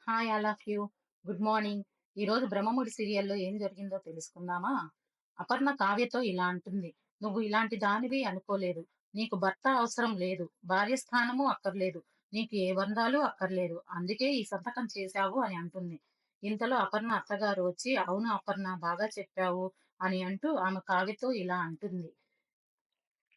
Hi all of you. Good morning. ఈరోజు 'బ్రహ్మముడి' సీరియల్‌లో ఏం జరిగిందో తెలుసుకుందామా? అపర్ణ కావ్యతో ఇలా అంటుంది. "నువ్వు ఇలాంటి దానివి అనుకోలేదు. నీకు భర్త అవసరం లేదు. భార్య స్థానము అక్కర్లేదు. నీకు ఏ బంధాలు అక్కర్లేదు. అందుకే ఈ సంతకం చేశావు" అని అంటుంది. ఇంతలో అపర్ణ అత్తగారు వచ్చి, "అవును అపర్ణ, బాగా చెప్పావు" అని అంటూ ఆమె కావ్యతో ఇలా అంటుంది.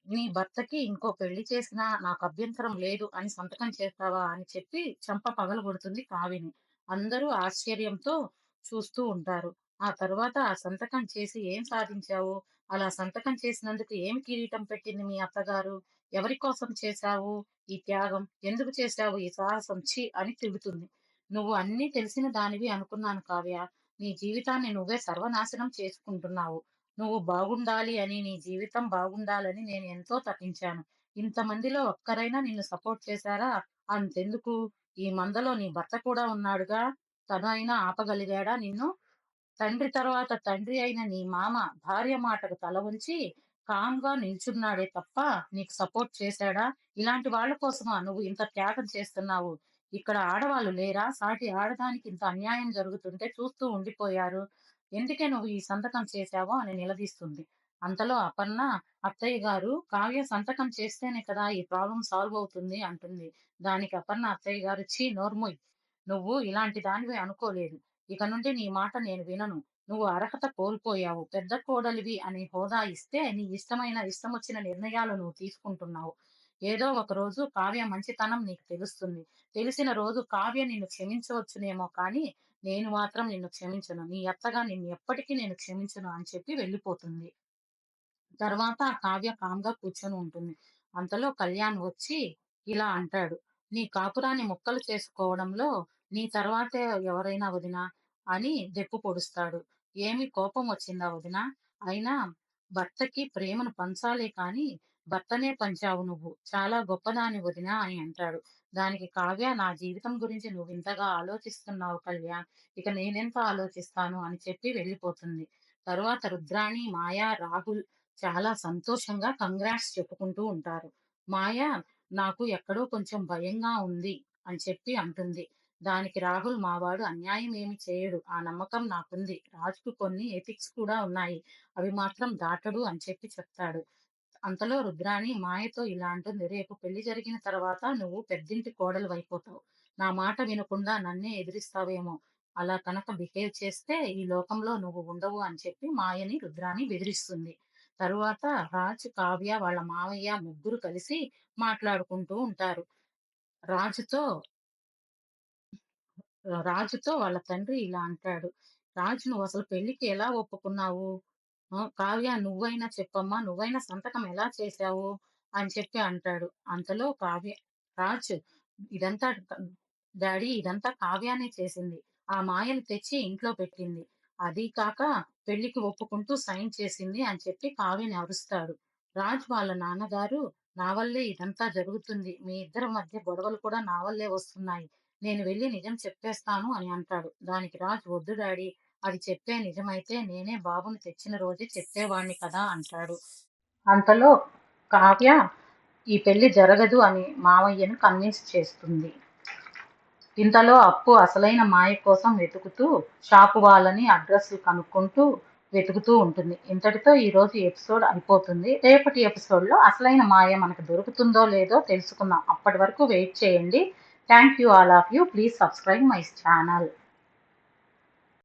"నీ భర్తకి ఇంకో పెళ్లి చేసినా నాకు అభ్యంతరం లేదు అని సంతకం చేస్తావా" అని చెప్పి చెంప పగలగొడుతుంది కావ్యని. అందరూ ఆశ్చర్యంతో చూస్తూ ఉంటారు. ఆ తర్వాత "ఆ సంతకం చేసి ఏం సాధించావు? అలా సంతకం చేసినందుకు ఏమి కిరీటం పెట్టింది మీ అత్తగారు? ఎవరి కోసం చేశావు ఈ త్యాగం? ఎందుకు చేశావు ఈ సాహసం? ఛీ" అని తిడుతుంది. "నువ్వు అన్నీ తెలిసిన దానివి అనుకున్నాను కావ్య. నీ జీవితాన్ని నువ్వే సర్వనాశనం చేసుకుంటున్నావు. నువ్వు బాగుండాలి అని, నీ జీవితం బాగుండాలని నేను ఎంతో తపించాను. ఇంతమందిలో ఒక్కరైనా నిన్ను సపోర్ట్ చేశారా? అంతెందుకు, ఈ మందలో నీ భర్త కూడా ఉన్నాడుగా. తనైనా ఆపగలిగాడా నిన్ను? తండ్రి తర్వాత తండ్రి అయిన నీ మామ భార్య మాటకు తల వంచి కామ్‌గా నిల్చున్నాడే తప్ప నీకు సపోర్ట్ చేశాడా? ఇలాంటి వాళ్ళ కోసమా నువ్వు ఇంత త్యాగం చేస్తున్నావు? ఇక్కడ ఆడవాళ్ళు లేరా? సాటి ఆడదానికి ఇంత అన్యాయం జరుగుతుంటే చూస్తూ ఉండిపోయారు. ఎందుకే నువ్వు ఈ సంతకం చేశావు?" అని నిలదీస్తుంది. అంతలో అపర్ణ, "అత్తయ్య గారు, కావ్య సంతకం చేస్తేనే కదా ఈ ప్రాబ్లమ్ సాల్వ్ అవుతుంది" అంటుంది. దానికి అపర్ణ అత్తయ్య గారు, "ఛీ నోర్ముయ్! నువ్వు ఇలాంటి దానివి అనుకోలేదు. ఇక నుండి నీ మాట నేను వినను. నువ్వు అర్హత కోల్పోయావు. పెద్ద కోడలివి అనే హోదా ఇస్తే నీ ఇష్టమొచ్చిన నిర్ణయాలు నువ్వు తీసుకుంటున్నావు. ఏదో ఒక రోజు కావ్య మంచితనం నీకు తెలుస్తుంది. తెలిసిన రోజు కావ్య నిన్ను క్షమించవచ్చునేమో కానీ నేను మాత్రం నిన్ను క్షమించను. నీ అత్తగా నిన్ను ఎప్పటికీ నేను క్షమించను" అని చెప్పి వెళ్ళిపోతుంది. తర్వాత కావ్య కామ్‌గా కూర్చొని ఉంటుంది. అంతలో కళ్యాణ్ వచ్చి ఇలా అంటాడు. "నీ కాపురాన్ని ముక్కలు చేసుకోవడంలో నీ తర్వాతే ఎవరైనా వదినా" అని దెప్పు పొడుస్తాడు. "ఏమి కోపం వచ్చిందా వదినా? అయినా భర్తకి ప్రేమను పంచాలే కానీ భర్తనే పంచావు నువ్వు. చాలా గొప్పదానివి వదినా" అని అంటాడు. దానికి కావ్య, "నా జీవితం గురించి నువ్వింతగా ఆలోచిస్తున్నావు కళ్యాణ్. ఇక నేనెంత ఆలోచిస్తాను" అని చెప్పి వెళ్ళిపోతుంది. తరువాత రుద్రాణి, మాయ, రాహుల్ చాలా సంతోషంగా కంగ్రాట్స్ చెప్పుకుంటూ ఉంటారు. మాయ, "నాకు ఎక్కడో కొంచెం భయంగా ఉంది" అని చెప్పి అంటుంది. దానికి రాహుల్, "మావాడు అన్యాయం ఏమి చేయడు. ఆ నమ్మకం నాకుంది. రాజుకు కొన్ని ఎథిక్స్ కూడా ఉన్నాయి. అవి మాత్రం దాటడు" అని చెప్పి చెప్తాడు. అంతలో రుద్రాణి మాయతో ఇలా అంటుంది. "రేపు పెళ్లి జరిగిన తర్వాత నువ్వు పెద్దింటి కోడలివైపోతావు. నా మాట వినకుండా నన్నే ఎదిరిస్తావేమో. అలా కనుక బిహేవ్ చేస్తే ఈ లోకంలో నువ్వు ఉండవు" అని చెప్పి మాయని రుద్రాణి బెదిరిస్తుంది. తరువాత రాజ్, కావ్య, వాళ్ళ మావయ్య ముగ్గురు కలిసి మాట్లాడుకుంటూ ఉంటారు. రాజుతో రాజుతో వాళ్ళ తండ్రి ఇలా అంటాడు. "రాజు, నువ్వసలు పెళ్ళికి ఎలా ఒప్పుకున్నావు? కావ్య, నువ్వైనా చెప్పమ్మా, నువ్వైనా సంతకం ఎలా చేశావు?" అని చెప్పి అంటాడు. అంతలో కావ్య, రాజ్, "ఇదంతా డాడీ, ఇదంతా కావ్యానే చేసింది. ఆ మాయను తెచ్చి ఇంట్లో పెట్టింది. అదీ కాక పెళ్లికి ఒప్పుకుంటూ సైన్ చేసింది" అని చెప్పి కావ్యని అరుస్తాడు. రాజ్ వాళ్ళ నాన్నగారు, "నా వల్లే ఇదంతా జరుగుతుంది. మీ ఇద్దరి మధ్య గొడవలు కూడా నా వల్లే వస్తున్నాయి. నేను వెళ్లి నిజం చెప్పేస్తాను" అని అంటాడు. దానికి రాజ్, "వద్దు డాడీ, అది చెప్పే నిజమైతే నేనే బాబుని తెచ్చిన రోజే చెప్పేవాణ్ణి కదా" అంటాడు. అంతలో కావ్య ఈ పెళ్లి జరగదు అని మావయ్యను కన్విన్స్ చేస్తుంది. ఇంతలో అప్పు అసలైన మాయ కోసం వెతుకుతూ షాపు వాళ్ళని అడ్రస్లు కనుక్కుంటూ వెతుకుతూ ఉంటుంది. ఇంతటితో ఈరోజు ఎపిసోడ్ అయిపోతుంది. రేపటి ఎపిసోడ్లో అసలైన మాయ మనకు దొరుకుతుందో లేదో తెలుసుకుందాం. అప్పటి వరకు వెయిట్ చేయండి. Thank you all of you. Please subscribe my channel.